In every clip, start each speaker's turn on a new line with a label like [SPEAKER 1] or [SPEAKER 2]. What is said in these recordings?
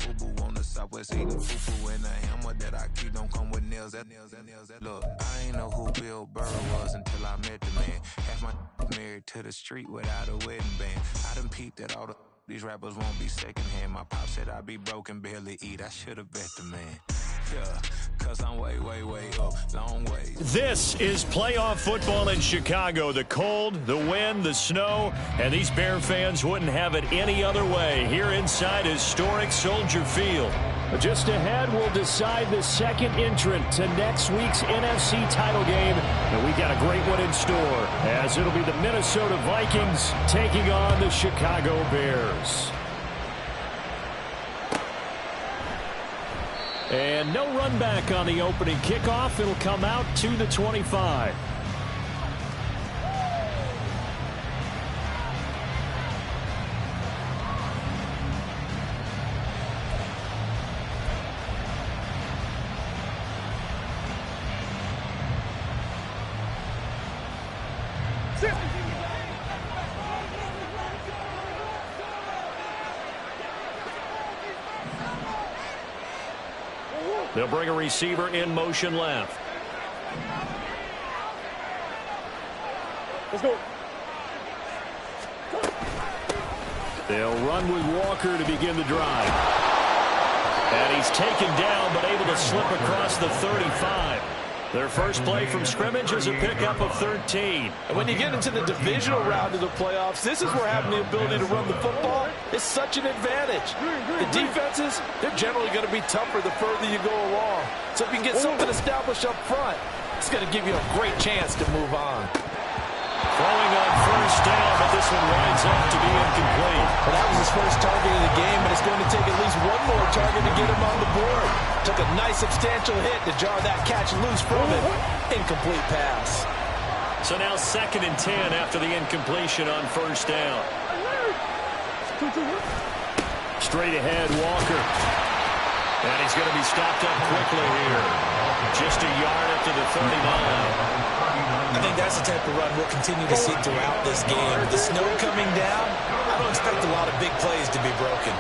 [SPEAKER 1] FUBU on the southwest eating fufu, and the hammer that I keep don't come with nails. Look, I ain't know who Bill Burr was until I met the man. Half my married to the street without a wedding band. I done peeped at all these rappers won't be secondhand. My pop said I'd be broken, barely eat. I should have bet the man. Yeah, cause I'm way up, long way.
[SPEAKER 2] This is playoff football in Chicago. The cold, the wind, the snow, and these Bear fans wouldn't have it any other way here inside historic Soldier Field. Just ahead, we'll decide the second entrant to next week's NFC title game. And we got a great one in store, as it'll be the Minnesota Vikings taking on the Chicago Bears. And no run back on the opening kickoff. It'll come out to the 25. They'll bring a receiver in motion left.
[SPEAKER 3] Let's go.
[SPEAKER 2] They'll run with Walker to begin the drive. And he's taken down, but able to slip across the 35. Their first play from scrimmage is a pickup of 13.
[SPEAKER 3] And when you get into the divisional round of the playoffs, this is where having the ability to run the football is such an advantage. The defenses, they're generally going to be tougher the further you go along. So if you can get something established up front, it's going to give you a great chance to move on.
[SPEAKER 2] Throwing on first down, but this one winds up to be incomplete.
[SPEAKER 3] Well, that was his first target of the game, and it's going to take at least one more target to get him on the board. Took a nice substantial hit to jar that catch loose from it. Incomplete pass.
[SPEAKER 2] So now 2nd and 10 after the incompletion on first down. Straight ahead, Walker. And he's going to be stopped up quickly here. Just a yard up to the 39.
[SPEAKER 4] I think that's the type of run we'll continue to see throughout this game. With the snow coming down, I don't expect a lot of big plays to be broken.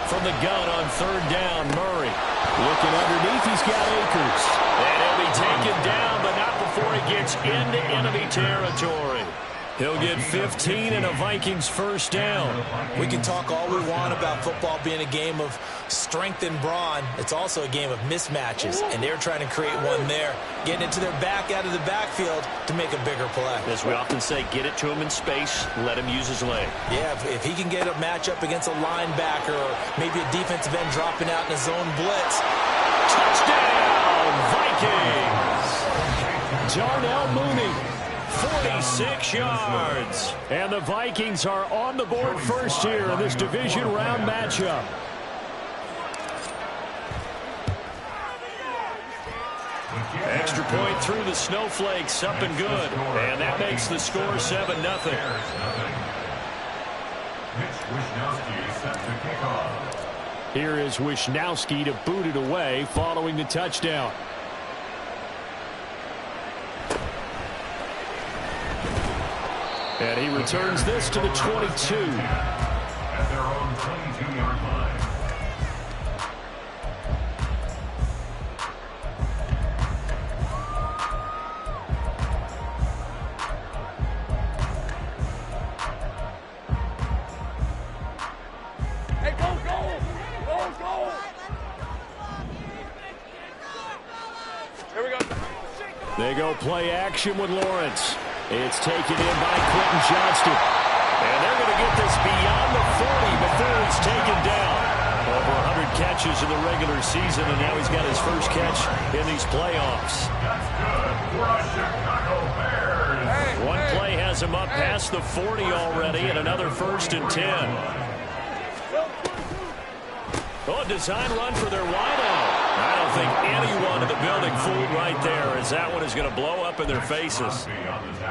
[SPEAKER 2] From the gun on 3rd down, Murray. Looking underneath, he's got Akers. And he'll be taken down, but not before he gets into enemy territory. He'll get 15 and a Vikings first down.
[SPEAKER 4] We can talk all we want about football being a game of strength and brawn. It's also a game of mismatches, and they're trying to create one there, getting it to their back out of the backfield to make a bigger play.
[SPEAKER 2] As we often say, get it to him in space, let him use his leg.
[SPEAKER 4] Yeah, if he can get a matchup against a linebacker or maybe a defensive end dropping out in a zone blitz.
[SPEAKER 2] Touchdown, Vikings! Darnell Mooney. 46 yards. And the Vikings are on the board first here in this division round matchup. Extra point through the snowflakes, up and good. And that makes the score 7-0. Here is Wishnowski to boot it away following the touchdown. And he returns this to the 22.
[SPEAKER 5] At their own 22-yard line.
[SPEAKER 3] Hey, go! Here we go.
[SPEAKER 2] They go play action with Lawrence. It's taken in by Quentin Johnston. And they're going to get this beyond the 40 before it's taken down. Over 100 catches in the regular season, and now he's got his first catch in these playoffs.
[SPEAKER 5] That's good for a Chicago Bears.
[SPEAKER 2] One play has him up past the 40 already, and another 1st and 10. Oh, design run for their wideout. I don't think anyone in the building fooled right there, as that one is going to blow up in their faces.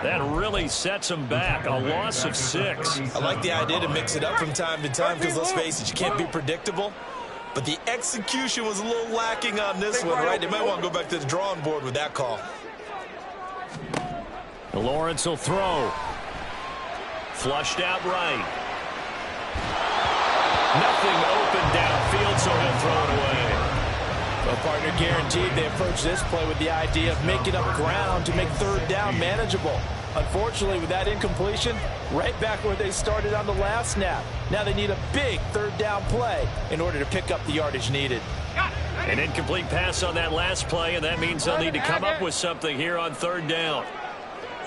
[SPEAKER 2] That really sets them back. A loss of 6.
[SPEAKER 4] I like the idea to mix it up from time to time because, let's face it, you can't be predictable. But the execution was a little lacking on this one, right? They might want to go back to the drawing board with that call.
[SPEAKER 2] Lawrence will throw. Flushed out right. Nothing open downfield, so he'll throw it away.
[SPEAKER 3] Well, partner, guaranteed they approach this play with the idea of making up ground to make third down manageable. Unfortunately, with that incompletion, right back where they started on the last snap. Now they need a big third down play in order to pick up the yardage needed.
[SPEAKER 2] An incomplete pass on that last play, and that means they'll need to come up with something here on third down.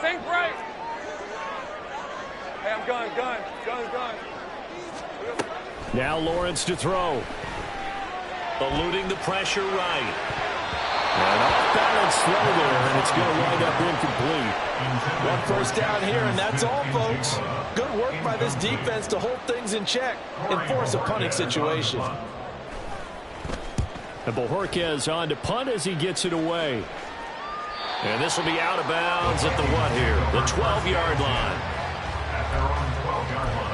[SPEAKER 6] Think right. Hey, I'm gun.
[SPEAKER 2] Now Lawrence to throw. Eluding the pressure right.
[SPEAKER 3] An off-balance throw there, and it's going to wind up incomplete. One first down here, and that's all, folks. Good work by this defense to hold things in check and force a punting situation.
[SPEAKER 2] And Bojorquez on to punt as he gets it away. And this will be out of bounds at the what here? The 12-yard line.
[SPEAKER 5] At their own 12-yard line.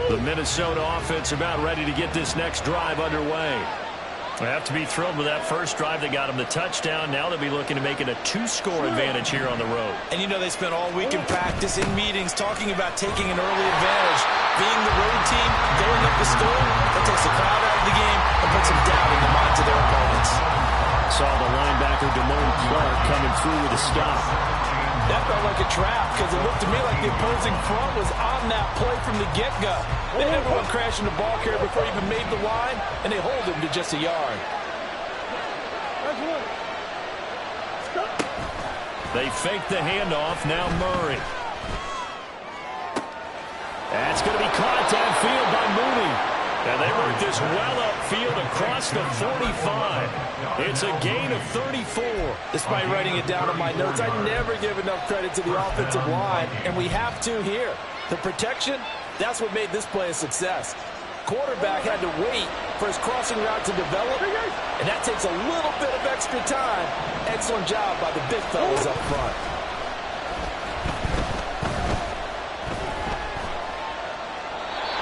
[SPEAKER 2] The Minnesota offense about ready to get this next drive underway. They have to be thrilled with that first drive that got them the touchdown. Now they'll be looking to make it a 2-score advantage here on the road.
[SPEAKER 4] And you know they spent all week in practice, in meetings, talking about taking an early advantage. Being the road team, going up the score, that takes the crowd out of the game and puts some doubt in the minds of their opponents.
[SPEAKER 2] Saw the linebacker Damone Clark coming through with a stop.
[SPEAKER 3] That felt like a trap because it looked to me like the opposing front was on that play from the get-go. They had everyone crashing the ball carrier before he even made the line, and they hold him to just a yard.
[SPEAKER 2] They fake the handoff. Now Murray. That's going to be caught downfield by Mooney. And they work this well upfield across the 45. It's a gain of 34.
[SPEAKER 3] Despite writing it down on my notes, I never give enough credit to the offensive line, and we have to here. The protection, that's what made this play a success. Quarterback had to wait for his crossing route to develop, and that takes a little bit of extra time. Excellent job by the big fellas up front.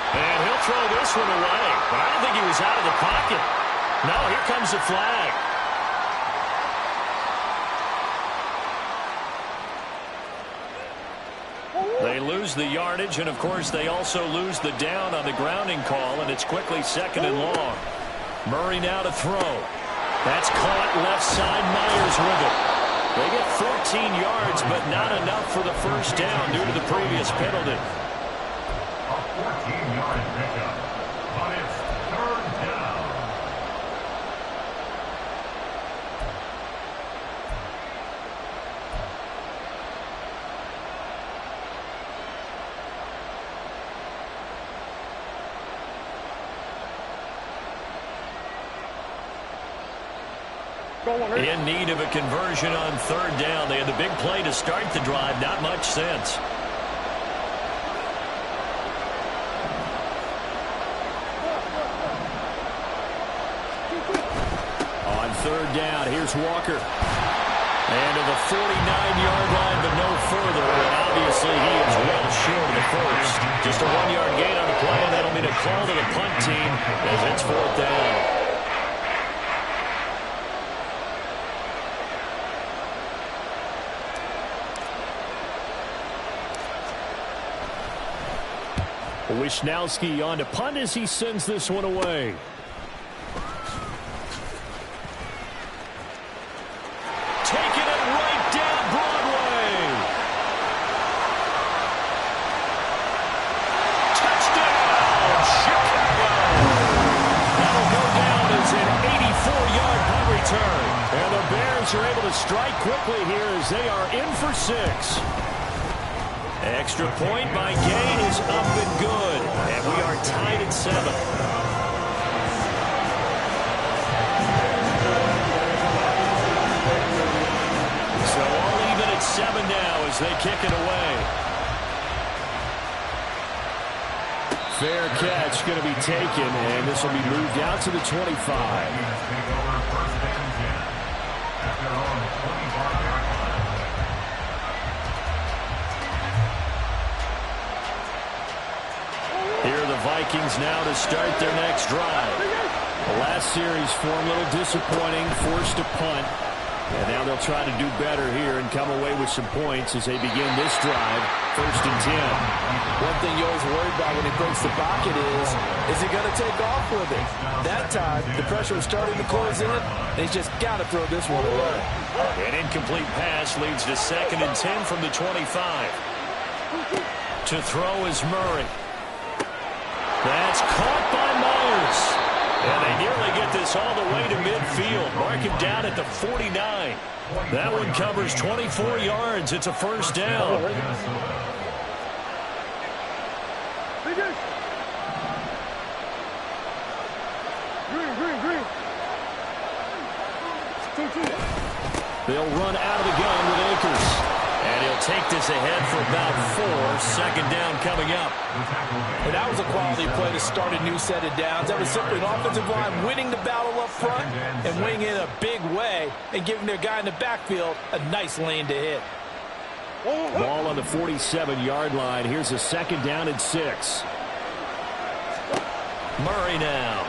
[SPEAKER 2] And he'll throw this one away, but I don't think he was out of the pocket. No, here comes the flag. They lose the yardage, and of course they also lose the down on the grounding call, and it's quickly 2nd and long. Murray now to throw. That's caught left side. Myers with it. They get 14 yards, but not enough for the first down due to the previous penalty.
[SPEAKER 5] A 14-yard pickup. But it's third down.
[SPEAKER 2] In need of a conversion on third down. They had the big play to start the drive. Not much sense. On third down, here's Walker. And to the 49-yard line, but no further. And obviously he is well short of the first. Just a 1-yard gain on the play, and that'll mean a call to the punt team as it's 4th down. Wisnowski on to punt as he sends this one away. Taking it right down Broadway. Touchdown, Chicago. That'll go down as an 84-yard punt return. And the Bears are able to strike quickly here as they are in for 6. Extra point by Gay is up and good. And we are tied at 7. So all even at 7 now as they kick it away. Fair catch going to be taken, and this will be moved out to the 25. Here are the Vikings now to start their next drive. The last series for them a little disappointing, forced to punt. And now they'll try to do better here and come away with some points as they begin this drive. 1st and 10.
[SPEAKER 3] One thing you always worry about when he breaks the pocket is he going to take off with it? That time, the pressure was starting to close in, and he's just got to throw this one away.
[SPEAKER 2] An incomplete pass leads to 2nd and 10 from the 25. To throw is Murray. That's caught by Myers. And they nearly get this all the way to midfield. Mark him down at the 49. That one covers 24 yards. It's a 1st down. They'll run out of the gun with Akers. And he'll take this ahead for about 4. 2nd down coming up.
[SPEAKER 3] And that was a quality play to start a new set of downs. That was simply an offensive line winning the battle up front and winning in a big way and giving their guy in the backfield a nice lane to hit.
[SPEAKER 2] Ball on the 47-yard line. Here's a 2nd down and 6. Murray now.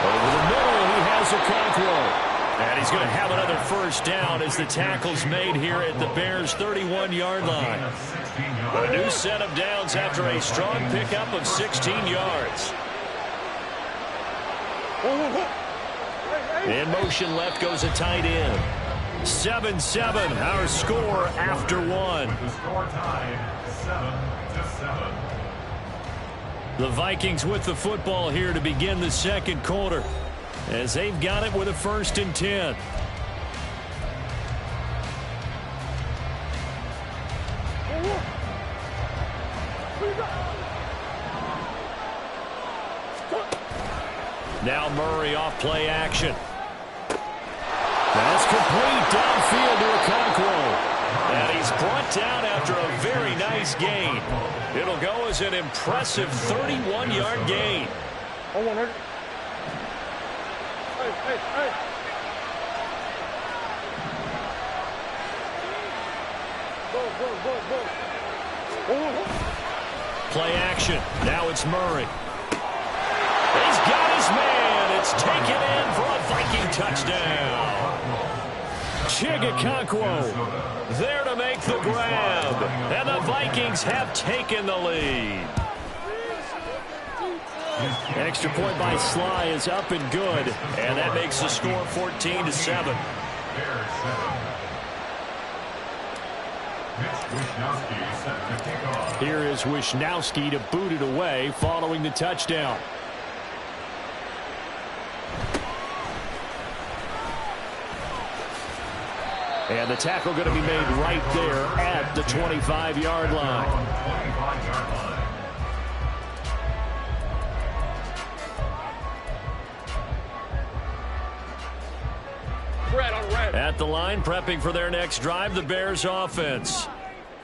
[SPEAKER 2] Over the middle, he has a Okonkwo. And he's going to have another 1st down as the tackle's made here at the Bears' 31-yard line. A new set of downs after a strong pickup of 16 yards. In motion left goes a tight end. 7-7, our score after 1.
[SPEAKER 5] The score tied 7-7.
[SPEAKER 2] The Vikings with the football here to begin the 2nd quarter, as they've got it with a 1st and 10. Now Murray off play action. That's complete downfield to Okonkwo. And he's brought down after a very nice gain. It'll go as an impressive 31-yard gain. Play action. Now it's Murray. He's got his man. It's taken in for a Viking touchdown. Okonkwo there to make the grab. And the Vikings have taken the lead. Extra point by Sly is up and good. And that makes the score 14-7. Here is Wisnowski to boot it away following the touchdown. And the tackle going to be made right there at the 25-yard line. At the line, prepping for their next drive, the Bears offense.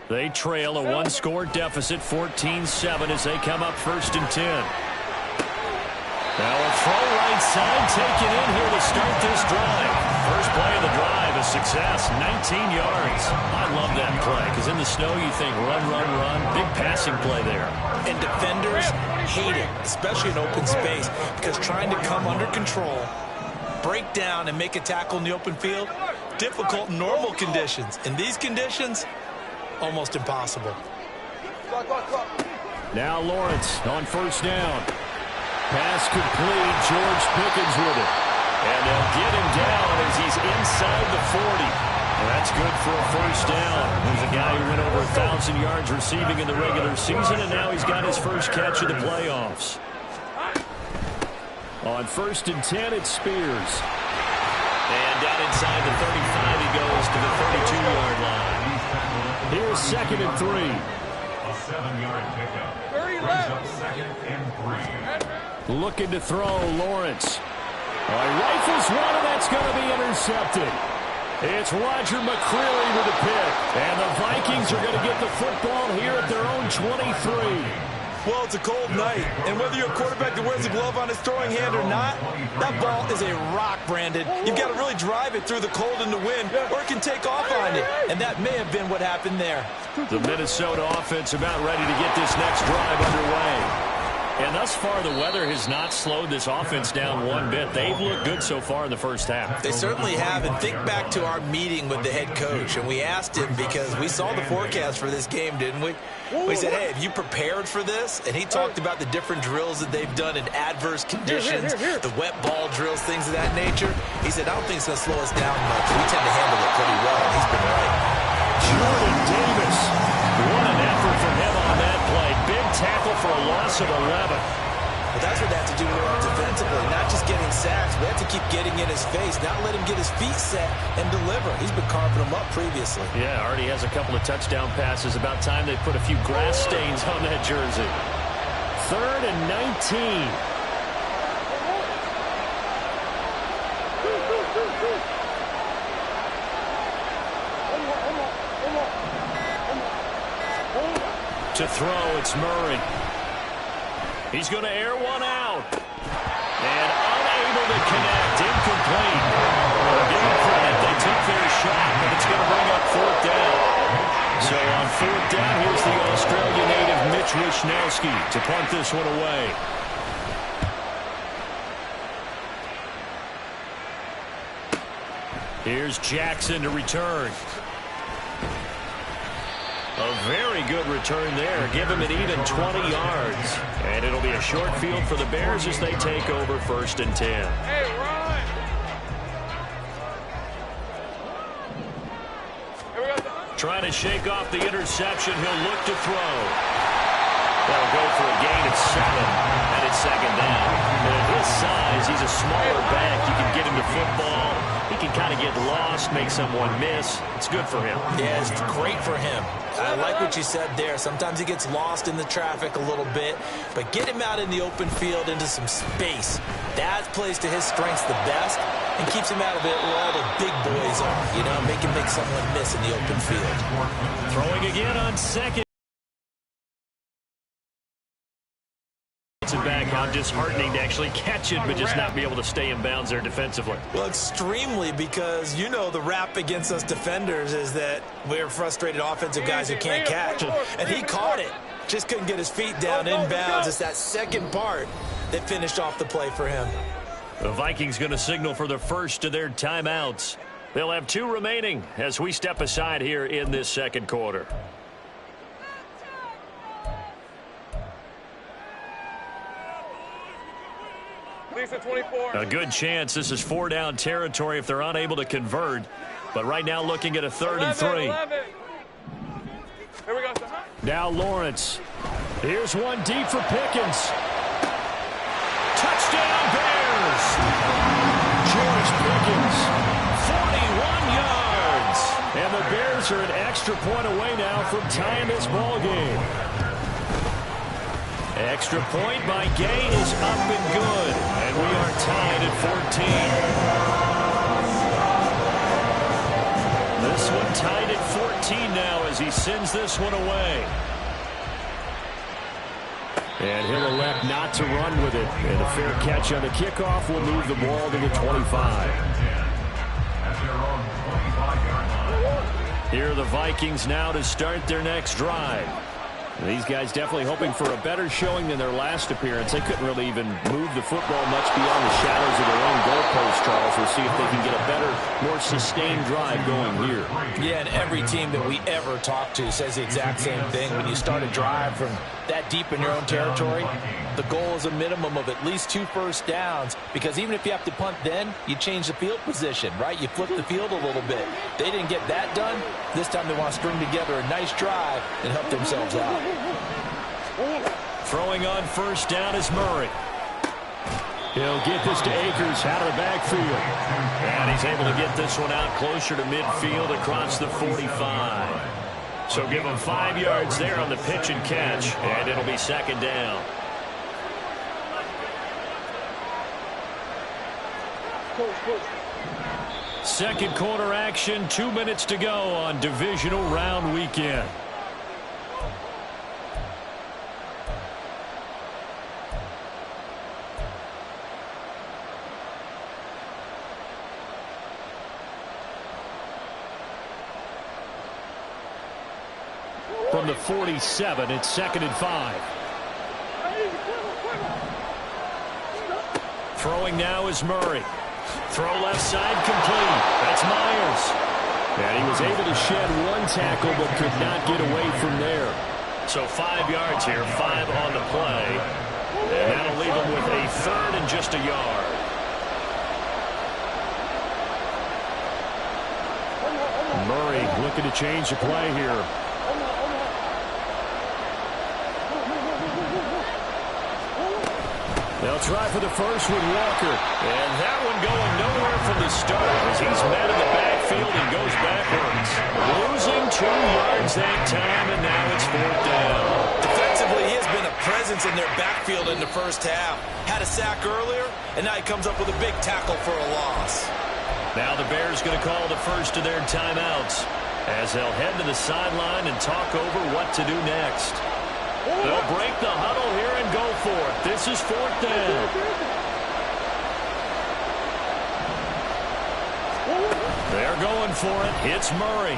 [SPEAKER 2] They trail a 1-score deficit, 14-7, as they come up 1st and 10. Now a throw right side taken in here to start this drive. First play of the drive, a success, 19 yards. I love that play, because in the snow you think run, run, run. Big passing play there.
[SPEAKER 3] And defenders hate it, especially in open space, because trying to come under control, break down, and make a tackle in the open field, difficult in normal conditions. In these conditions, almost impossible.
[SPEAKER 2] Now Lawrence on 1st down. Pass complete. George Pickens with it. And they'll get him down as he's inside the 40. And that's good for a 1st down. There's a guy who went over 1,000 yards receiving in the regular season, and now he's got his first catch of the playoffs. On 1st and 10, it's Spears. And down inside the 35, he goes to the 32-yard line. Here's 2nd and 3.
[SPEAKER 5] A 7-yard pickup. 30 left. 2nd and 3.
[SPEAKER 2] Looking to throw, Lawrence. Rifles one, and that's going to be intercepted. It's Roger McCreary with the pick. And the Vikings are going to get the football here at their own 23.
[SPEAKER 3] Well, it's a cold night, and whether you're a quarterback that wears a glove on his throwing hand or not, that ball is a rock, Brandon. You've got to really drive it through the cold and the wind, or it can take off on you, and that may have been what happened there.
[SPEAKER 2] The Minnesota offense about ready to get this next drive underway. And thus far, the weather has not slowed this offense down one bit. They've looked good so far in the first half.
[SPEAKER 4] They certainly have. And think back to our meeting with the head coach. And we asked him, because we saw the forecast for this game, didn't we? We said, hey, have you prepared for this? And he talked about the different drills that they've done in adverse conditions, the wet ball drills, things of that nature. He said, I don't think it's going to slow us down much. We tend to handle it pretty well, and he's been right.
[SPEAKER 2] Jordan Davis. What an effort from him on that play. Big tackle for a loss of 11.
[SPEAKER 4] But that's what they have to do defensively, not just getting sacks. We have to keep getting in his face, not let him get his feet set and deliver. He's been carving them up previously.
[SPEAKER 2] Yeah, already has a couple of touchdown passes. About time they put a few grass stains on that jersey. 3rd and 19. To throw, it's Murray. He's going to air one out. And unable to connect. Incomplete. Give them credit. They took their shot, but it's going to bring up 4th down. So on 4th down, here's the Australian native Mitch Wishnowsky to punt this one away. Here's Jackson to return. A very good return there. Give him an even 20 yards. And it'll be a short field for the Bears as they take over 1st and 10.
[SPEAKER 6] Hey, Ron!
[SPEAKER 2] Trying to shake off the interception. He'll look to throw. That'll go for a gain of 7. And it's 2nd down. But at his size, he's a smaller back. You can get him the football. He can kind of get lost, make someone miss. It's good for him.
[SPEAKER 4] Yeah, it's great for him. I like what you said there. Sometimes he gets lost in the traffic a little bit, but get him out in the open field into some space. That plays to his strengths the best and keeps him out of it where all the big boys are. You know, make him make someone miss in the open field.
[SPEAKER 2] Throwing again on 2nd. Back on, disheartening to actually catch it, but just not be able to stay in bounds there defensively.
[SPEAKER 4] Well, extremely, because you know the rap against us defenders is that we're frustrated offensive guys who can't catch. And he caught it. Just couldn't get his feet down in bounds. It's that second part that finished off the play for him.
[SPEAKER 2] The Vikings going to signal for the first of their timeouts. They'll have 2 remaining as we step aside here in this 2nd quarter. A good chance this is 4-down territory if they're unable to convert. But right now looking at a 3rd and 3.
[SPEAKER 6] Here we go.
[SPEAKER 2] Now Lawrence. Here's one deep for Pickens. Touchdown Bears! George Pickens, 41 yards. And the Bears are an extra point away now from tying this ball game. Extra point by Gay is up and good. And we are tied at 14. This one tied at 14 now as he sends this one away. And he'll elect not to run with it. And a fair catch on the kickoff will move the ball to the 25. Here are the Vikings now to start their next drive. These guys definitely hoping for a better showing than their last appearance. They couldn't really even move the football much beyond the shadows of their own goalpost, Charles. We'll see if they can get a better, more sustained drive going here.
[SPEAKER 4] Yeah, and every team that we ever talk to says the exact same thing. When you start a drive from that deep in your own territory, the goal is a minimum of at least 2 first downs, because even if you have to punt then, you change the field position, right? You flip the field a little bit. They didn't get that done. This time they want to string together a nice drive and help themselves out.
[SPEAKER 2] Throwing on first down is Murray. He'll get this to Akers out of the backfield. And he's able to get this one out closer to midfield across the 45. So give him 5 yards there on the pitch and catch, and it'll be 2nd down. Second quarter action, 2 minutes to go on divisional round weekend. From the 47, it's 2nd and 5. Throwing now is Murray. Throw left side complete. That's Myers.
[SPEAKER 6] And he was able to shed one tackle but could not get away from there.
[SPEAKER 2] So 5 yards here, 5 on the play. And that'll leave him with a third and just a yard.
[SPEAKER 6] Murray looking to change the play here. They'll try for the first with Walker.
[SPEAKER 2] And that one going nowhere from the start as he's met in the backfield and goes backwards. Losing 2 yards that time, and now it's 4th down.
[SPEAKER 4] Defensively, he has been a presence in their backfield in the first half. Had a sack earlier, and now he comes up with a big tackle for a loss.
[SPEAKER 2] Now the Bears going to call the first of their timeouts as they'll head to the sideline and talk over what to do next. They'll break the huddle here and go for it. This is 4th down. They're going for it. It's Murray.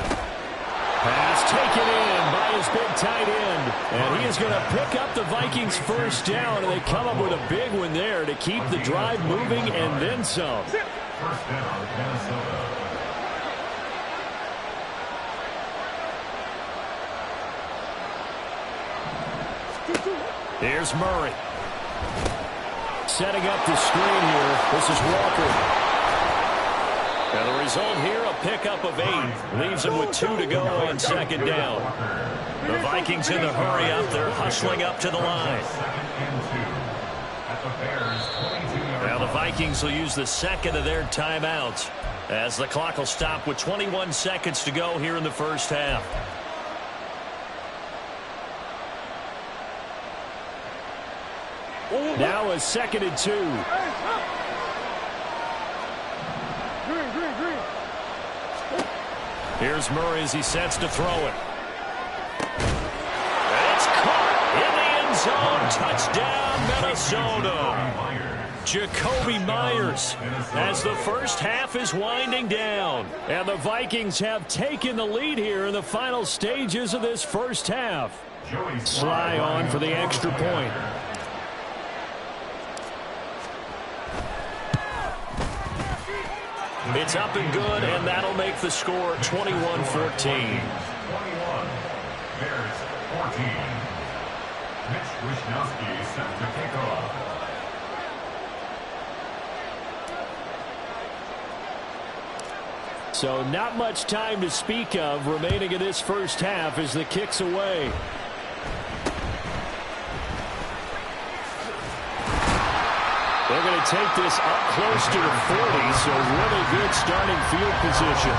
[SPEAKER 6] Pass taken in by his big tight end. And he is going to pick up the Vikings' first down. And they come up with a big one there to keep the drive moving and then some.
[SPEAKER 5] First down, Minnesota.
[SPEAKER 2] Here's Murray.
[SPEAKER 6] Setting up the screen here. This is Walker.
[SPEAKER 2] And the result here, a pickup of 8. Leaves them with 2 to go on 2nd down. The Vikings in the hurry up. They're hustling up to the line. Now the Vikings will use the second of their timeouts as the clock will stop with 21 seconds to go here in the first half.
[SPEAKER 6] Now a 2nd and 2.
[SPEAKER 2] Here's Murray as he sets to throw it. And it's caught in the end zone. Touchdown, Minnesota. Jacoby Myers as the first half is winding down.
[SPEAKER 6] And the Vikings have taken the lead here in the final stages of this first half. Sly on for the extra point.
[SPEAKER 2] It's up and good, and that'll make the score 21-14.
[SPEAKER 5] 21. Bears 14. Mitch Wishnowsky set to kick off.
[SPEAKER 6] So not much time to speak of remaining in this first half as the kick's away. They're going to take this up close to the 40, so really good starting field position.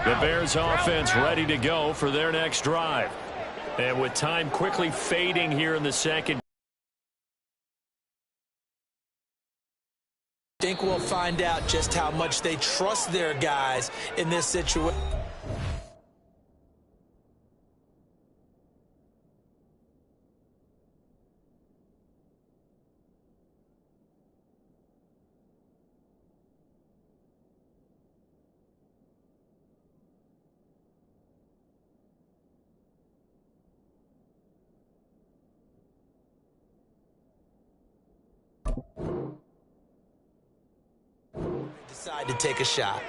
[SPEAKER 2] The Bears offense ready to go for their next drive. And with time quickly fading here in the second.
[SPEAKER 4] I think we'll find out just how much they trust their guys in this situation. Decide to take a shot.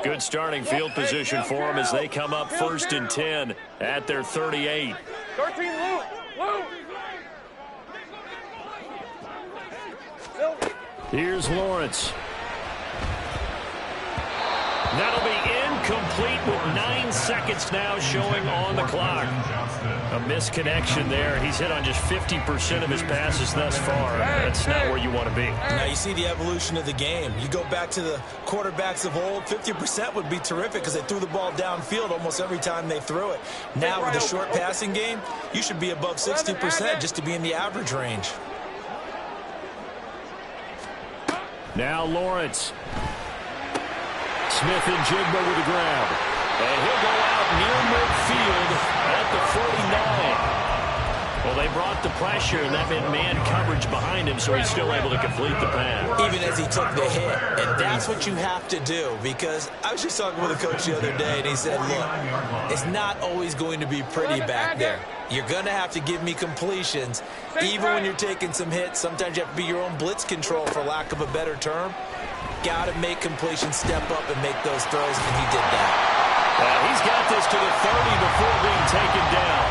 [SPEAKER 2] Good starting field position for them as they come up 1st and 10 at their 38.
[SPEAKER 3] 13, Luke.
[SPEAKER 6] Here's Lawrence.
[SPEAKER 2] That'll be
[SPEAKER 6] incomplete with 9 seconds now showing on the clock. A misconnection there. He's hit on just 50% of his passes thus far. That's not where you want to be.
[SPEAKER 4] Now you see the evolution of the game. You go back to the quarterbacks of old, 50% would be terrific because they threw the ball downfield almost every time they threw it. Now with a short passing game, you should be above 60% just to be in the average range.
[SPEAKER 6] Now Lawrence. Smith and Jigba with the grab. And he'll go out near midfield at the 49. Well, they brought the pressure, and that meant man coverage behind him, so he's still able to complete the pass.
[SPEAKER 4] Even as he took the hit. And that's what you have to do, because I was just talking with a coach the other day, and he said, look, it's not always going to be pretty back there. You're going to have to give me completions. Even when you're taking some hits, sometimes you have to be your own blitz control, for lack of a better term. Got to make completions, step up, and make those throws, and he did that.
[SPEAKER 6] He's got this to the 30 before being taken down.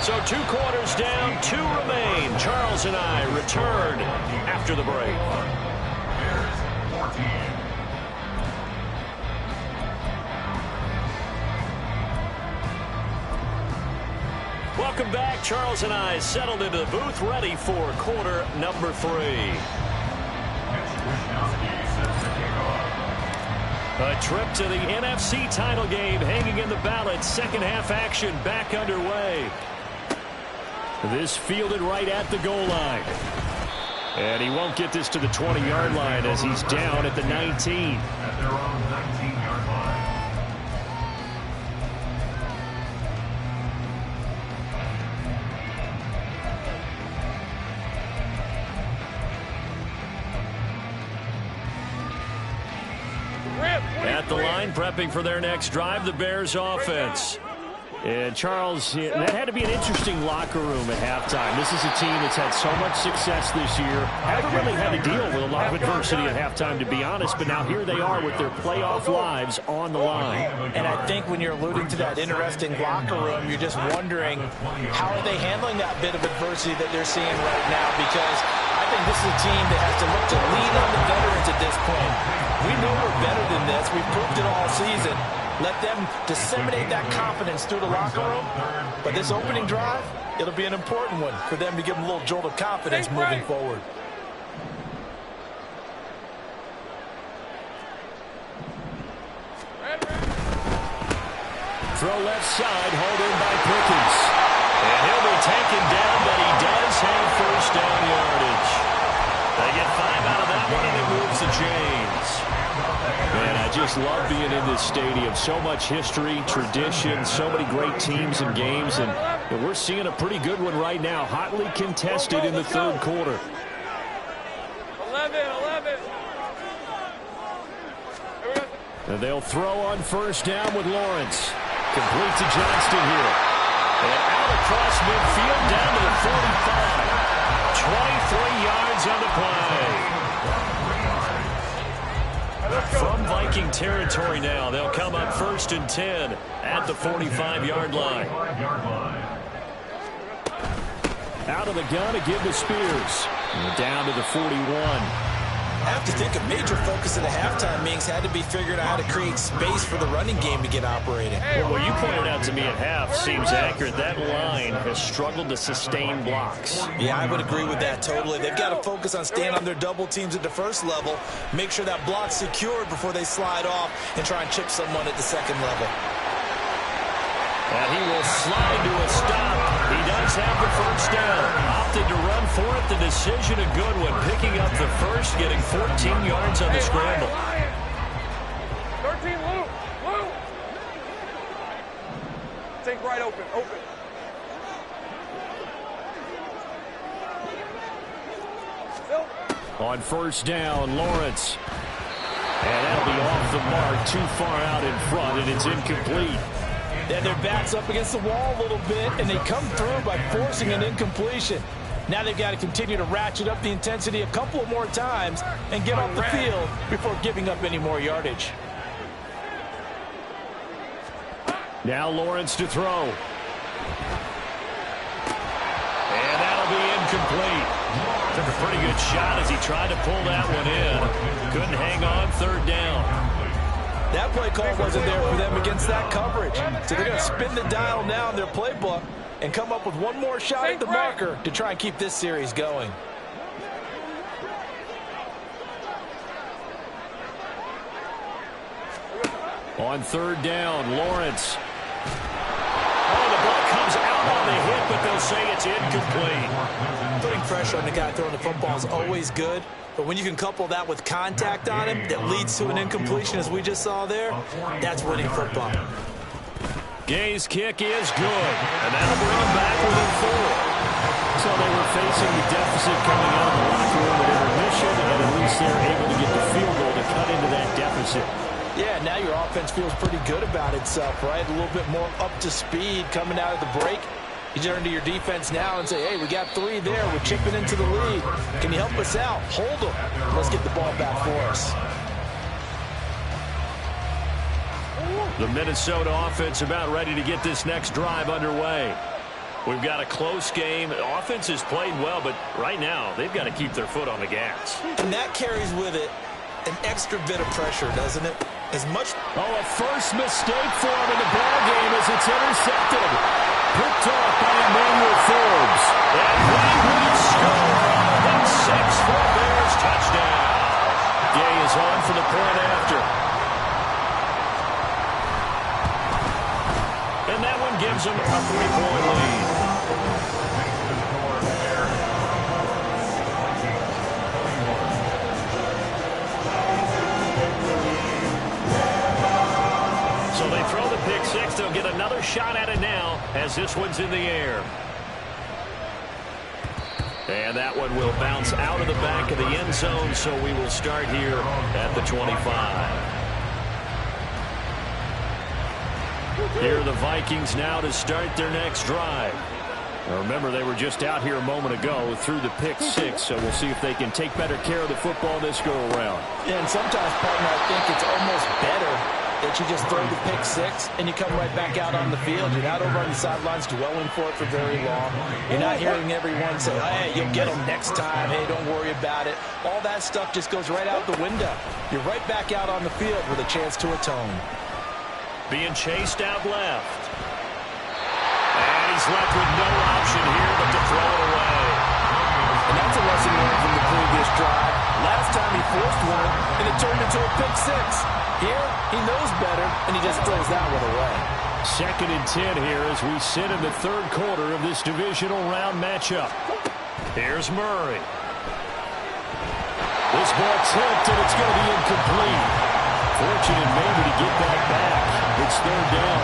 [SPEAKER 6] So 2 quarters down, 2 remain. Charles and I return after the break. Welcome back. Charles and I settled into the booth, ready for quarter number 3. A trip to the NFC title game hanging in the balance. Second half action back underway. This fielded right at the goal line. And he won't get this to the 20-yard line as he's down at the 19.
[SPEAKER 5] At their own 19-yard line.
[SPEAKER 6] At the line, prepping for their next drive, the Bears offense. And Charles, that had to be an interesting locker room at halftime. This is a team that's had so much success this year. Haven't really had to deal with a lot of adversity at halftime, to be honest, but now here they are with their playoff lives on the line.
[SPEAKER 4] And I think when you're alluding to that interesting locker room, you're just wondering how are they handling that bit of adversity that they're seeing right now, because I think this is a team that has to look to lean on the veterans at this point. We know we're better than this. We've proved it all season. Let them disseminate that confidence through the locker room. But this opening drive, it'll be an important one for them to give them a little jolt of confidence moving forward.
[SPEAKER 6] Throw left side, hauled in by Pickens. And he'll be taken down, but he does have first down yardage. They get 5 out of that one, and it moves the chains. Man, I just love being in this stadium. So much history, tradition, so many great teams and games, and we're seeing a pretty good one right now. Hotly contested in the third quarter.
[SPEAKER 7] 11.
[SPEAKER 6] And they'll throw on first down with Lawrence. Complete to Johnston here. And out across midfield down to the 45. 23 yards on the play. From Viking territory now, they'll come up 1st and 10 at the 45-yard line. Out of the gun to give to Spears. And down to the 41.
[SPEAKER 4] I have to think a major focus of the halftime meetings had to be figuring out how to create space for the running game to get operating.
[SPEAKER 6] Well, what you pointed out to me at half seems accurate. That line has struggled to sustain blocks.
[SPEAKER 4] Yeah, I would agree with that totally. They've got to focus on staying on their double teams at the first level, make sure that block's secured before they slide off and try and chip someone at the second level.
[SPEAKER 6] And he will slide to a stop. He does have the first down. Opted to run for it. The decision a good one. Picking up the first, getting 14 yards on the scramble.
[SPEAKER 7] 13, Lou. Take right open.
[SPEAKER 6] On first down, Lawrence. And that'll be off the mark. Too far out in front, and it's incomplete.
[SPEAKER 4] And their back's up against the wall a little bit, and they come through by forcing an incompletion. Now they've got to continue to ratchet up the intensity a couple of more times and get off the field before giving up any more yardage.
[SPEAKER 6] Now Lawrence to throw. And that'll be incomplete.
[SPEAKER 2] Took a pretty good shot as he tried to pull that one in. Couldn't hang on, third down.
[SPEAKER 3] That play call wasn't there for them against that coverage. So they're going to spin the dial now in their playbook and come up with one more shot at the marker to try and keep this series going.
[SPEAKER 2] On third down, Lawrence. Oh, the ball comes out on the hit, but they'll say it's incomplete.
[SPEAKER 4] Putting pressure on the guy throwing the football is always good, but when you can couple that with contact on him that leads to an incompletion, as we just saw there, that's winning football.
[SPEAKER 2] Gay's kick is good, and that'll bring him back within 4. So they were facing the deficit coming out of the locker room at intermission, and at least they're able to get the field goal to cut into that deficit.
[SPEAKER 3] Yeah, now your offense feels pretty good about itself, right? A little bit more up to speed coming out of the break. You turn to your defense now and say, hey, we got 3 there. We're chipping into the lead. Can you help us out? Hold them. Let's get the ball back for us.
[SPEAKER 2] The Minnesota offense about ready to get this next drive underway. We've got a close game. The offense has played well, but right now they've got to keep their foot on the gas.
[SPEAKER 4] And that carries with it an extra bit of pressure, doesn't it? As much.
[SPEAKER 2] Oh, a first mistake for him in the ball game as it's intercepted. Picked off by Emmanuel Forbes. And they will score on the 6 for a Bears touchdown. Gay is on for the point after. And that one gives them a 3-point lead. So they throw the pick 6. They'll get another shot at it now as this one's in the air. And that one will bounce out of the back of the end zone, so we will start here at the 25. Here are the Vikings now to start their next drive. Now remember, they were just out here a moment ago through the pick 6, so we'll see if they can take better care of the football this go-around.
[SPEAKER 3] Yeah, and sometimes, partner, I think it's almost better that you just throw the pick 6 and you come right back out on the field. You're not over on the sidelines dwelling for it for very long. You're not hearing everyone say, hey, you'll get them next time. Hey, don't worry about it. All that stuff just goes right out the window. You're right back out on the field with a chance to atone.
[SPEAKER 2] Being chased out left. And he's left with no option here but to throw it away.
[SPEAKER 3] And that's a lesson learned from the previous drive. Last time he forced one, and it turned into a pick 6. Here, he knows better, and he just throws that one away.
[SPEAKER 2] 2nd and 10 here as we sit in the 3rd quarter of this divisional round matchup. Here's Murray. This ball tipped, and it's going to be incomplete. Fortunate maybe to get that back. It's 3rd down.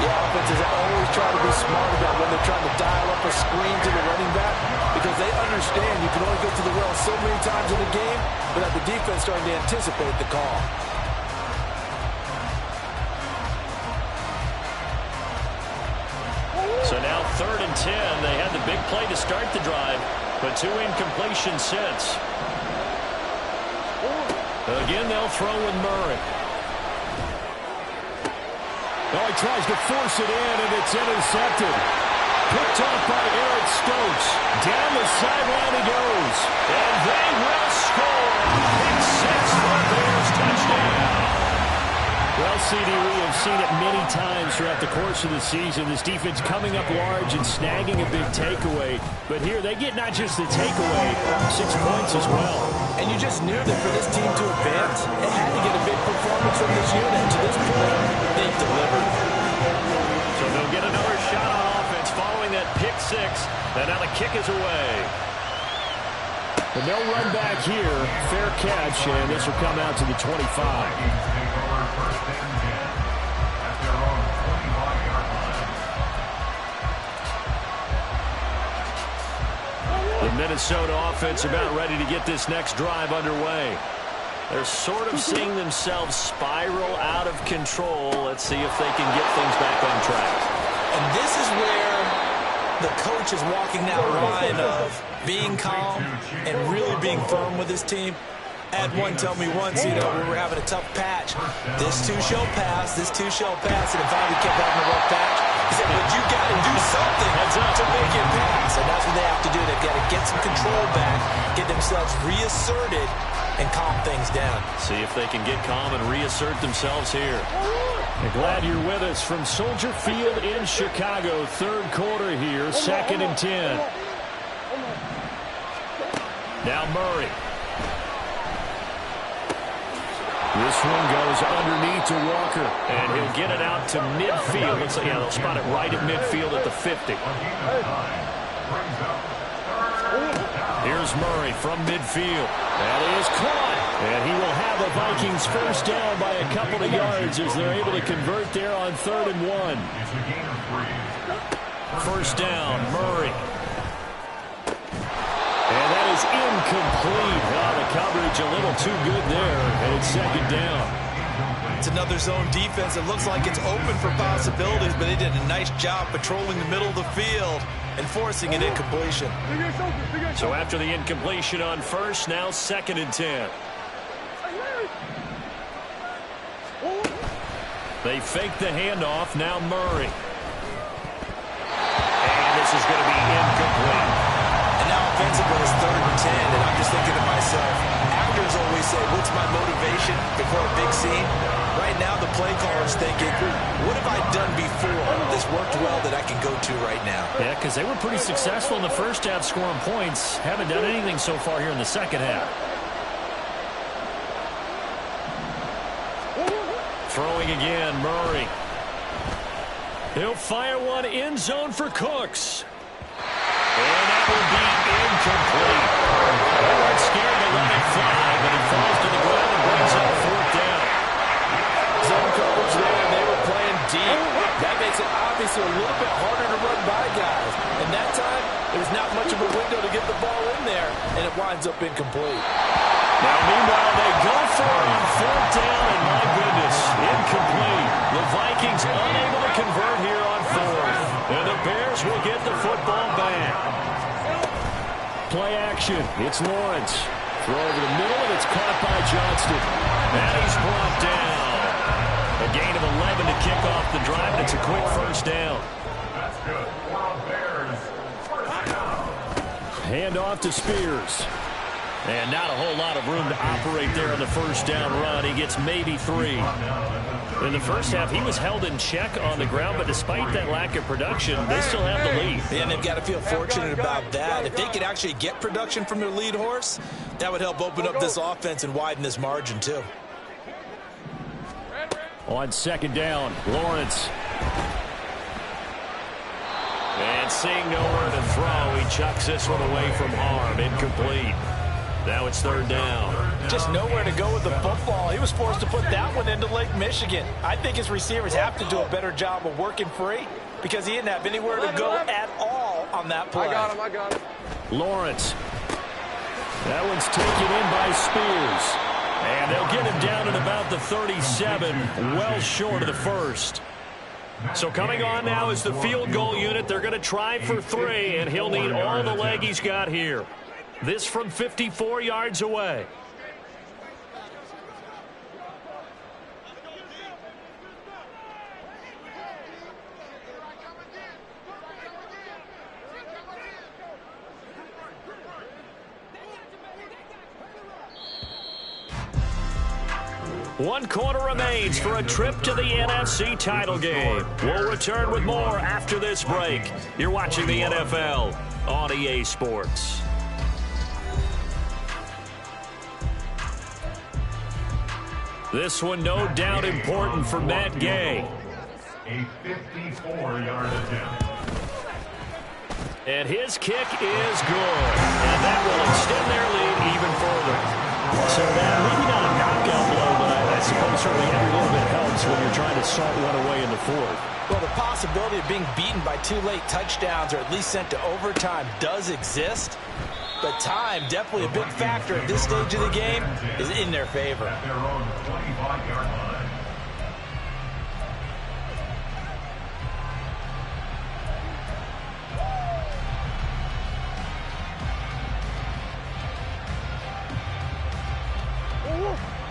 [SPEAKER 3] The offenses always try to be smart about when they're trying to dial up a screen to the running back because they understand you can only go to the well so many times in the game without the defense starting to anticipate the call.
[SPEAKER 2] So now 3rd and 10. They had the big play to start the drive, but 2 incompletions since. Again, they'll throw with Murray. Oh, he tries to force it in, and it's intercepted. Picked off by Eric Stokes. Down the sideline he goes. And they will score. Pick 6 for the Bears touchdown. Well, CD, we have seen it many times throughout the course of the season. This defense coming up large and snagging a big takeaway. But here they get not just the takeaway, 6 points as well.
[SPEAKER 3] And you just knew that for this team to advance, it had to get a big performance from this unit. To this point, they've delivered.
[SPEAKER 2] So they'll get another shot on offense following that pick 6. And now the kick is away. And they'll run back here. Fair catch, and this will come out to the 25. The Minnesota offense about ready to get this next drive underway. They're sort of seeing themselves spiral out of control. Let's see if they can get things back on track.
[SPEAKER 4] And this is where the coach is walking that line of being calm and really being firm with his team. Had one tell me once, we were having a tough patch. This too shall pass, this too shall pass. And if we kept having a rough patch, he said, but you got to do something to make it pass. And that's what they have to do. They've got to get some control back, get themselves reasserted, and calm things down.
[SPEAKER 2] See if they can get calm and reassert themselves here. Glad you're with us from Soldier Field in Chicago. Third quarter here, 2nd and 10. Now Murray. This one goes underneath to Walker, and he'll get it out to midfield. Looks like, yeah, they'll spot it right at midfield at the 50. Here's Murray from midfield. That is caught. And he will have a Vikings first down by a couple of yards as they're able to convert there on 3rd and 1. First down, Murray. And that is incomplete. Oh, the coverage a little too good there, and it's 2nd down.
[SPEAKER 4] It's another zone defense. It looks like it's open for possibilities, but they did a nice job patrolling the middle of the field and forcing an incompletion.
[SPEAKER 2] So after the incompletion on first, now 2nd and 10. They fake the handoff. Now Murray. And this is going to be incomplete.
[SPEAKER 4] And now offensively it's 3rd and 10, and I'm just thinking to myself, actors always say, what's my motivation before a big scene? Right now the play caller's thinking, what have I done before? This worked well that I can go to right now.
[SPEAKER 2] Yeah, because they were pretty successful in the first half scoring points. Haven't done anything so far here in the second half. Throwing again, Murray. He'll fire one end zone for Cooks. And that will be incomplete. They weren't scared to let it fly, but it falls to the ground and brings up 4th down.
[SPEAKER 3] Zone coverage there, and they were playing deep. That makes it obviously a little bit harder to run by guys. And that time, there's not much of a window to get the ball in there, and it winds up incomplete.
[SPEAKER 2] Now, meanwhile, they go for it on 4th down, and my goodness, incomplete. The Vikings unable to convert here on 4th. And the Bears will get the football back. Play action. It's Lawrence. Throw over the middle, and it's caught by Johnston. And he's brought down. A gain of 11 to kick off the drive, and it's a quick first down.
[SPEAKER 5] That's good. Bears. First down.
[SPEAKER 2] Hand off to Spears. And not a whole lot of room to operate there on the first down run. He gets maybe 3. In the first half, he was held in check on the ground, but despite that lack of production, they still have the lead.
[SPEAKER 4] And they've got to feel fortunate about that. If they could actually get production from their lead horse, that would help open up this offense and widen this margin, too.
[SPEAKER 2] On 2nd down, Lawrence. And seeing nowhere to throw, he chucks this one away from harm. Incomplete. Now it's 3rd down.
[SPEAKER 3] Just nowhere to go with the football. He was forced to put that one into Lake Michigan. I think his receivers have to do a better job of working free because he didn't have anywhere to go at all on that play.
[SPEAKER 7] I got him.
[SPEAKER 2] Lawrence. That one's taken in by Spears. And they'll get him down at about the 37, well short of the first. So coming on now is the field goal unit. They're going to try for 3, and he'll need all the leg he's got here. This from 54 yards away. One quarter remains for a trip to the NFC title game. We'll return with more after this break. You're watching the NFL on EA Sports. This one no doubt important for Matt Gay.
[SPEAKER 5] A 54-yard attempt.
[SPEAKER 2] And his kick is good. And that will extend their lead even further. So that maybe not a knockout blow, but I suppose certainly every little bit helps when you're trying to salt one away in the 4th.
[SPEAKER 3] Well, the possibility of being beaten by 2 late touchdowns or at least sent to overtime does exist. But time, definitely a big factor at this stage of the game, is in their favor.
[SPEAKER 5] At their own 25-yard line.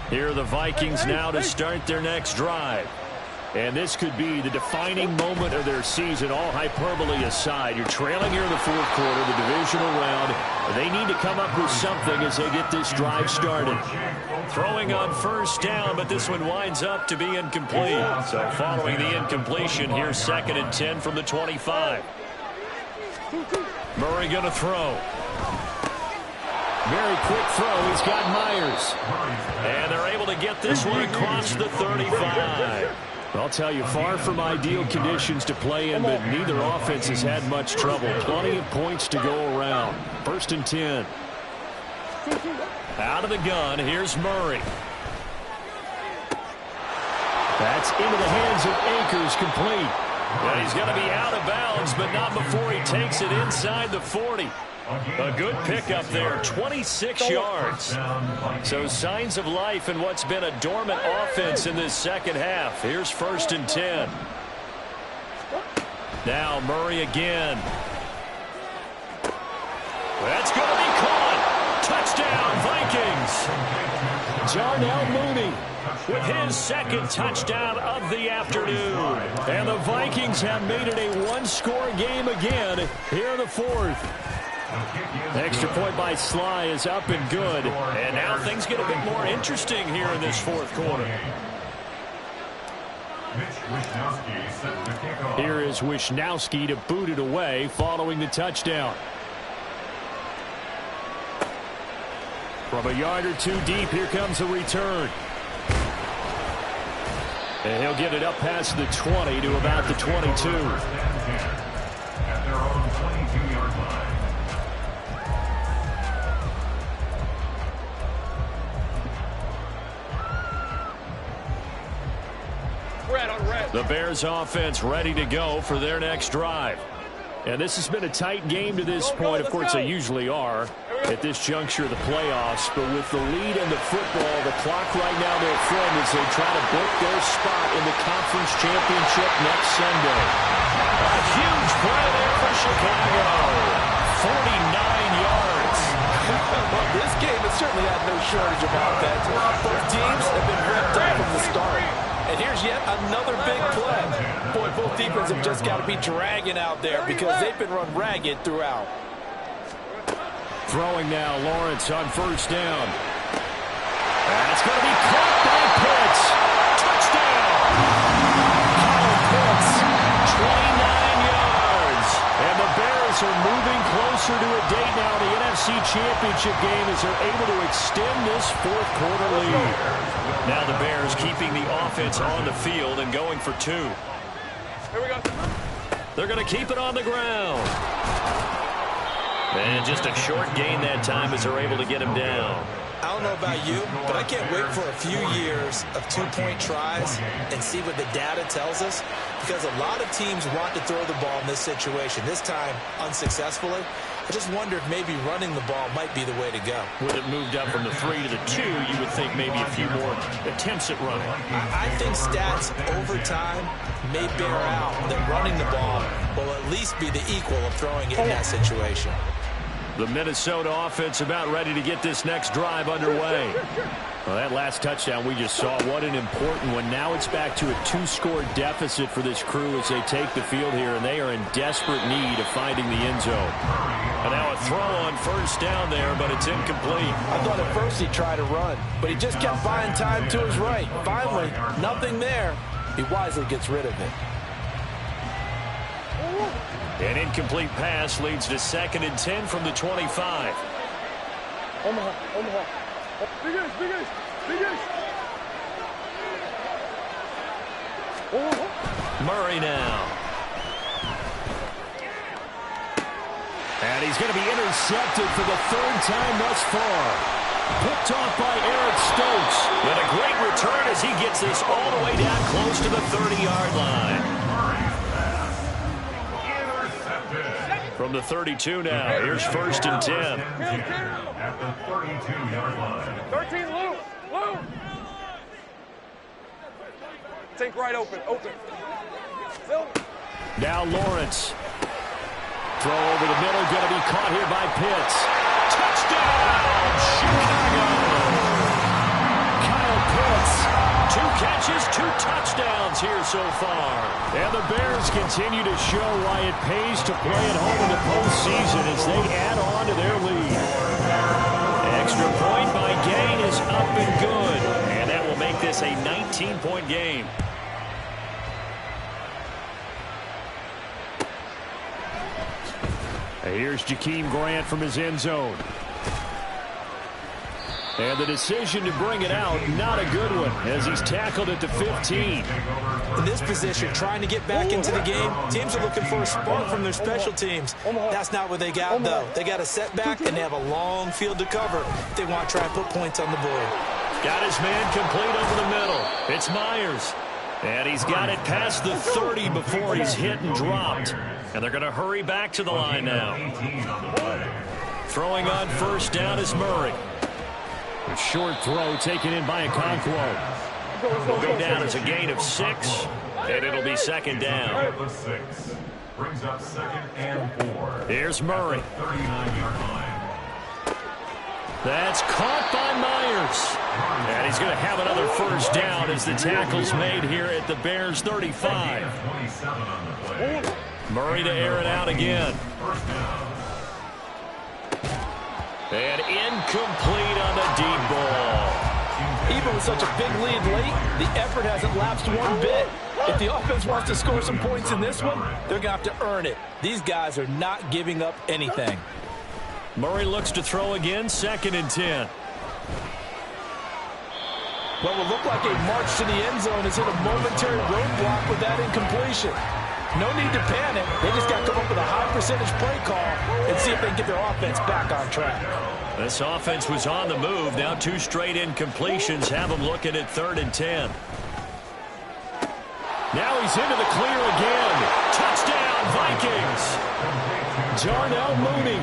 [SPEAKER 2] Here are the Vikings now to start their next drive. And this could be the defining moment of their season, all hyperbole aside. You're trailing here in the fourth quarter, the divisional round. They need to come up with something as they get this drive started. Throwing on first down, but this one winds up to be incomplete. So following the incompletion, here's 2nd and 10 from the 25. Murray going to throw. Very quick throw. He's got Myers. And they're able to get this one across the 35. I'll tell you, far from ideal conditions to play in, but neither offense has had much trouble. Plenty of points to go around. 1st and 10. Out of the gun, here's Murray. That's into the hands of Akers, complete. And he's going to be out of bounds, but not before he takes it inside the 40. A good pickup there, 26 yards. So signs of life in what's been a dormant offense in this second half. Here's 1st and 10. Now Murray again. That's going to be caught. Touchdown, Vikings. Darnell Mooney with his 2nd touchdown of the afternoon. And the Vikings have made it a one-score game again here in the 4th. Extra point by Sly is up and good. And now things get a bit more interesting here in this 4th quarter. Here is Wishnowski to boot it away following the touchdown. From a yard or two deep, here comes a return. And he'll get it up past the 20 to about the 22.
[SPEAKER 5] At their own 22-yard line.
[SPEAKER 2] The Bears offense ready to go for their next drive. And this has been a tight game to this point. Of course, they usually are at this juncture of the playoffs. But with the lead in the football, the clock right now, their friend, as they try to book their spot in the conference championship next Sunday. A huge play there for Chicago. 49 yards.
[SPEAKER 3] Well, this game has certainly had no shortage of offense. Both teams have been revved up from the start. And here's yet another big play. Boy, both defenses have just got to be dragging out there because they've been run ragged throughout.
[SPEAKER 2] Throwing now, Lawrence on first down. That's going to be caught by Pitts. Touchdown! Kyle Pitts, 29 yards. And the Bears are moving closer to a date now in the NFC Championship game as they're able to extend this 4th quarter lead. Now the Bears keeping the offense on the field and going for 2.
[SPEAKER 7] Here we go.
[SPEAKER 2] They're going to keep it on the ground. And just a short gain that time as they're able to get him down.
[SPEAKER 4] I don't know about you, but I can't wait for a few years of 2-point tries and see what the data tells us, because a lot of teams want to throw the ball in this situation. This time, unsuccessfully. I just wonder if maybe running the ball might be the way to go.
[SPEAKER 2] With it moved up from the 3 to the 2, you would think maybe a few more attempts at running.
[SPEAKER 4] I think stats over time may bear out that running the ball will at least be the equal of throwing it in that situation.
[SPEAKER 2] The Minnesota offense about ready to get this next drive underway. Well, that last touchdown we just saw, what an important one. Now it's back to a 2-score deficit for this crew as they take the field here, and they are in desperate need of finding the end zone. And now a throw on first down there, but it's incomplete.
[SPEAKER 3] I thought at first he'd try to run, but he just kept buying time to his right. Finally, nothing there. He wisely gets rid of it.
[SPEAKER 2] An incomplete pass leads to 2nd and 10 from the 25.
[SPEAKER 7] Omaha. Biggest.
[SPEAKER 2] Murray now. And he's going to be intercepted for the 3rd time thus far. Picked off by Eric Stokes. And a great return as he gets this all the way down close to the 30-yard line. From the 32 now, here's 1st and 10.
[SPEAKER 5] At the 32-yard line.
[SPEAKER 7] 13, Lou. Think right open.
[SPEAKER 2] Now Lawrence. Throw over the middle, going to be caught here by Pitts. Touchdown, Chicago! Kyle Pitts, 2 catches, 2 touchdowns here so far. And the Bears continue to show why it pays to play at home in the postseason as they add on to their lead. Extra point by Gain is up and good. And that will make this a 19-point game. Here's Jakeem Grant from his end zone. And the decision to bring it out, not a good one, as he's tackled at the 15.
[SPEAKER 4] In this position, trying to get back into the game, teams are looking for a spark from their special teams. That's not what they got, though. They got a setback, and they have a long field to cover if they want to try and put points on the board.
[SPEAKER 2] Got his man complete over the middle. It's Myers. And he's got it past the 30 before he's hit and dropped. And they're going to hurry back to the line now. Throwing on first down is Murray. A short throw taken in by Okonkwo. Will go down as a gain of 6, and it'll be second down.
[SPEAKER 5] Brings up second and 4.
[SPEAKER 2] Here's Murray.
[SPEAKER 5] 39-yard line.
[SPEAKER 2] That's caught by Myers. And he's going to have another first down as the tackle's made here at the Bears' 35.
[SPEAKER 5] 27 on the play.
[SPEAKER 2] Murray to air it out again.
[SPEAKER 5] First down.
[SPEAKER 2] And incomplete on the deep ball.
[SPEAKER 3] Even with such a big lead late, the effort hasn't lapsed one bit. If the offense wants to score some points in this one, they're going to have to earn it. These guys are not giving up anything.
[SPEAKER 2] Murray looks to throw again, 2nd and 10.
[SPEAKER 3] What will look like a march to the end zone is hit a momentary roadblock with that incompletion. No need to panic. They just got to come up with a high percentage play call and see if they can get their offense back on track.
[SPEAKER 2] This offense was on the move. Now 2 straight incompletions have them looking at 3rd and 10. Now he's into the clear again. Touchdown, Vikings. Darnell Mooney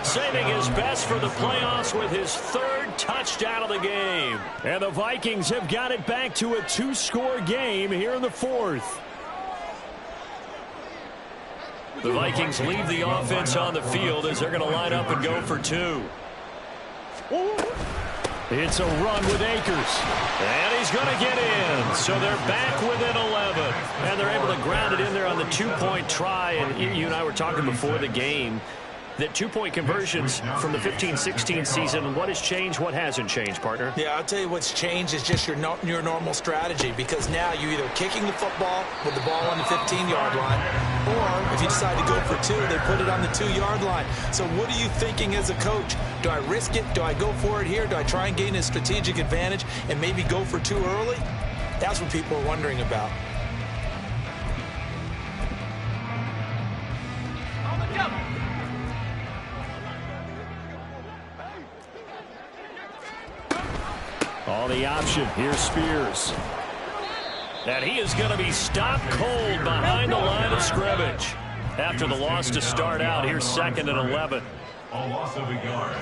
[SPEAKER 2] saving his best for the playoffs with his 3rd touchdown of the game. And the Vikings have got it back to a 2-score game here in the 4th. The Vikings leave the offense on the field as they're going to line up and go for 2. It's a run with Akers. And he's going to get in. So they're back within 11. And they're able to ground it in there on the 2-point try. And you and I were talking before the game that 2-point conversions from the 15-16 season, what has changed, what hasn't changed, partner?
[SPEAKER 4] Yeah, I'll tell you what's changed is just your normal strategy, because now you're either kicking the football with the ball on the 15-yard line, or if you decide to go for 2, they put it on the 2-yard line. So what are you thinking as a coach? Do I risk it? Do I go for it here? Do I try and gain a strategic advantage and maybe go for 2 early? That's what people are wondering about.
[SPEAKER 2] On the option, here's Spears. And he is going to be stopped cold behind the line of scrimmage. After the loss to start out, here's 2nd and 11.
[SPEAKER 5] A loss of a yard.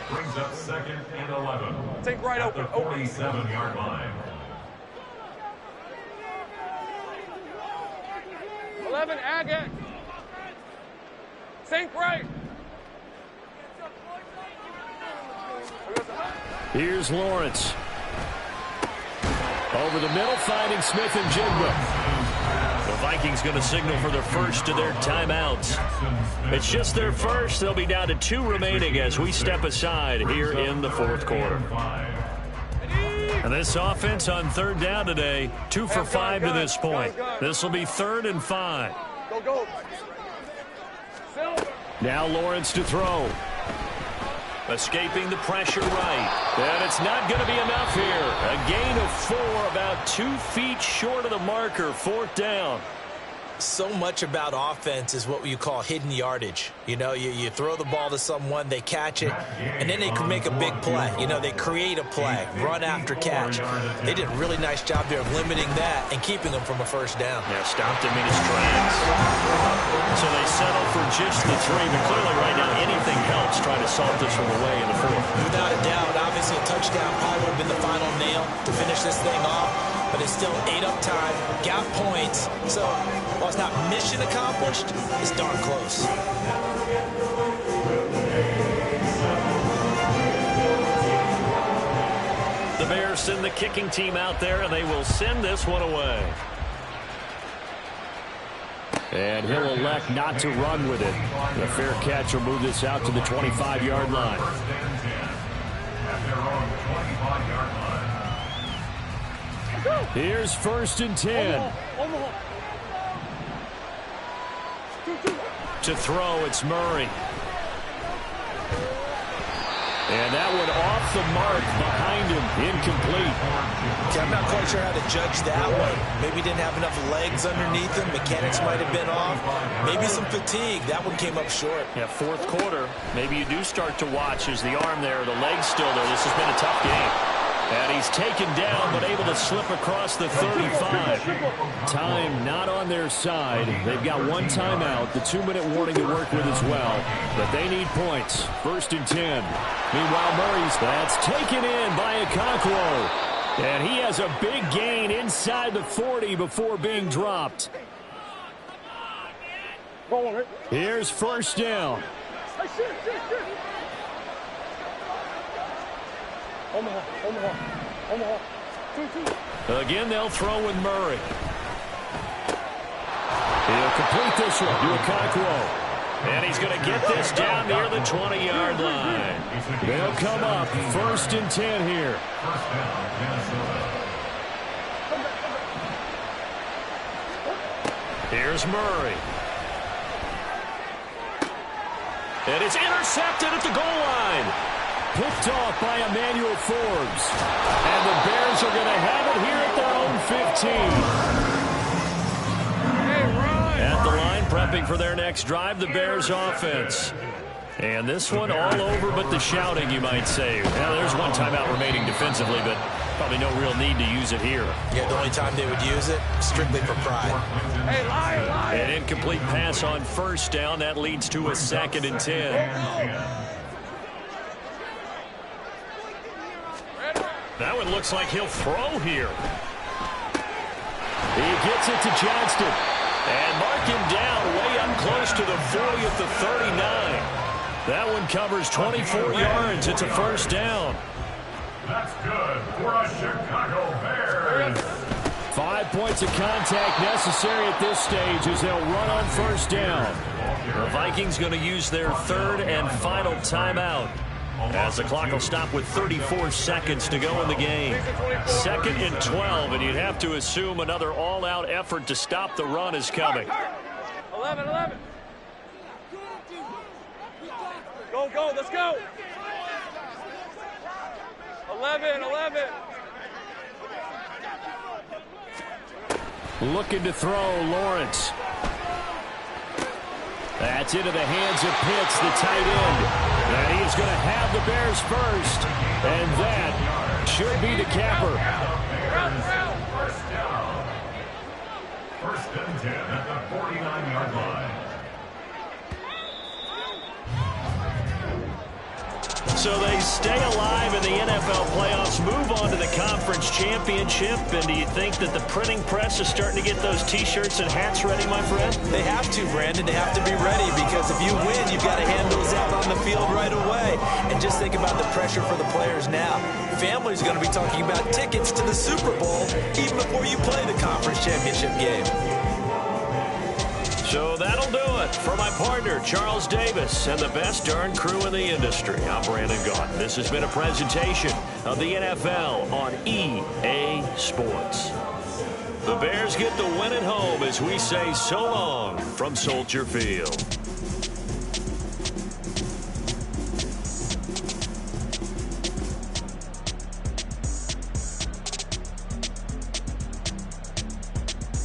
[SPEAKER 5] Brings up 2nd and 11.
[SPEAKER 7] Take right
[SPEAKER 5] at
[SPEAKER 7] open.
[SPEAKER 5] the 47-yard line.
[SPEAKER 7] 11, Agate. Sink right.
[SPEAKER 2] Here's Lawrence. Over the middle, finding Smith and Jigba. The Vikings going to signal for the first of their timeouts. It's just their first. They'll be down to 2 remaining as we step aside here in the 4th quarter. And this offense on 3rd down today, 2 for 5 to this point. This will be 3rd and 5.
[SPEAKER 7] Go.
[SPEAKER 2] Now Lawrence to throw. Escaping the pressure right. And it's not going to be enough here. A gain of 4, about 2 feet short of the marker, 4th down.
[SPEAKER 4] So much about offense is what you call hidden yardage. You know, you throw the ball to someone, they catch it, and then they can make a big play. You know, they create a play, run after catch. They did a really nice job there of limiting that and keeping them from a first down.
[SPEAKER 2] Yeah, stopped him in his tracks. So they settle for just the 3, but clearly right now anything helps trying to salt this one away in the 4th.
[SPEAKER 4] Without a doubt, obviously a touchdown probably would have been the final nail to finish this thing off, but it's still ate up time, got points. So while it's not mission accomplished, it's darn close.
[SPEAKER 2] The Bears Anderson, the kicking team out there, and they will send this one away. And he'll elect not to run with it. The fair catch will move this out to the 25-yard line. Here's 1st and 10. To throw, it's Murray. And that one off the mark behind him, incomplete.
[SPEAKER 4] Okay, I'm not quite sure how to judge that one. Maybe he didn't have enough legs underneath him. Mechanics might have been off. Maybe some fatigue. That one came up short.
[SPEAKER 2] Yeah, 4th quarter. Maybe you do start to watch as the arm there, the leg's still there. This has been a tough game. And he's taken down, but able to slip across the 35. Time not on their side. They've got 1 timeout, the 2-minute warning to work with as well. But they need points. 1st and 10. Meanwhile, Murray's that's taken in by Okonkwo. And he has a big gain inside the 40 before being dropped. Here's 1st down. Again, they'll throw with Murray. He'll complete this one to Okonkwo. And he's going to get this down near the 20-yard line. They'll come up 1st and 10 here. Here's Murray. And it's intercepted at the goal line. Picked off by Emmanuel Forbes. And the Bears are going to have it here at their own 15. At the line, prepping for their next drive, the Bears offense. And this one all over but the shouting, you might say. Now, there's 1 timeout remaining defensively, but probably no real need to use it here.
[SPEAKER 4] Yeah, the only time they would use it, strictly for pride.
[SPEAKER 7] Hey, lie.
[SPEAKER 2] An incomplete pass on 1st down. That leads to a 2nd and 10. That one looks like he'll throw here. He gets it to Johnston. And mark him down way up close to the 40 at the 39. That one covers 24 yards. It's a 1st down.
[SPEAKER 5] That's good for a Chicago Bears.
[SPEAKER 2] 5 points of contact necessary at this stage as they'll run on 1st down. The Vikings going to use their 3rd and final timeout, as the clock will stop with 34 seconds to go in the game. 2nd and 12, and you'd have to assume another all-out effort to stop the run is coming.
[SPEAKER 7] 11. Go, let's go. 11.
[SPEAKER 2] Looking to throw, Lawrence. That's into the hands of Pitts, the tight end. And he is going to have the Bears first. And that should be the capper.
[SPEAKER 5] First down. 1st and 10 at the 49-yard line.
[SPEAKER 2] So they stay alive in the NFL playoffs, move on to the conference championship. And do you think that the printing press is starting to get those T-shirts and hats ready, my friend?
[SPEAKER 4] They have to, Brandon. They have to be ready, because if you win, you've got to hand those out on the field right away. And just think about the pressure for the players now. Families are going to be talking about tickets to the Super Bowl even before you play the conference championship game.
[SPEAKER 2] So that'll do it for my partner, Charles Davis, and the best darn crew in the industry. I'm Brandon Gaudin. This has been a presentation of the NFL on EA Sports. The Bears get the win at home as we say so long from Soldier Field.